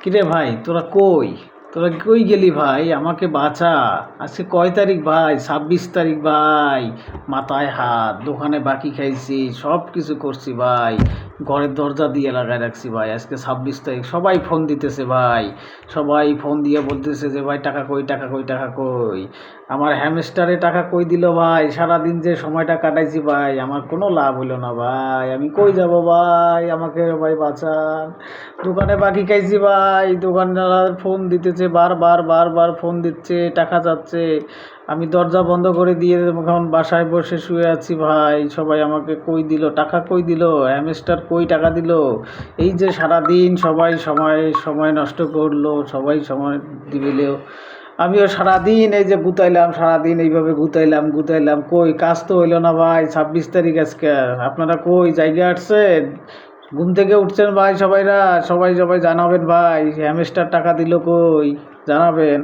কিরে ভাই, তোরা কই গেলি ভাই? আমাকে বাঁচা। আজকে কয় তারিখ ভাই? 26 তারিখ ভাই। মাথায় হাত, দোকানে বাকি খাইছি, সব কিছু করছি ভাই। ঘরের দরজা দিয়ে লাগাই রাখছি ভাই। আজকে 26 তারিখ, সবাই ফোন দিতেছে ভাই। সবাই ফোন দিয়ে বলতেছে যে ভাই টাকা কই, টাকা কই, টাকা কই। আমার হ্যামস্টারে টাকা কই দিল ভাই? সারাদিন যে সময়টা কাটাইছি ভাই, আমার কোনো লাভ হইলো না ভাই। আমি কই যাব ভাই? আমাকে ভাই বাঁচান। দোকানে বাকি খাইছি ভাই, দোকানদার ফোন দিতেছে, বারবার বারবার ফোন দিচ্ছে, টাকা চাচ্ছে। আমি দরজা বন্ধ করে দিয়ে এখন বাসায় বসে শুয়ে আছি ভাই। সবাই আমাকে কই দিল, টাকা কই দিল, হ্যামস্টার কই টাকা দিল। এই যে সারাদিন সবাই সময় সময় নষ্ট করলো, সবাই সময় দিলেও আমিও সারাদিন এই যে গুতাইলাম, সারাদিন এইভাবে গুতাইলাম গুতাইলাম, কই কাজ তো হইলো না ভাই। 26 তারিখ আজকে। আপনারা কই জায়গা আসছেন? ঘুম থেকে উঠছেন ভাই সবাই সবাই জানাবেন ভাই, হ্যামস্টার টাকা দিল কই, জানাবেন।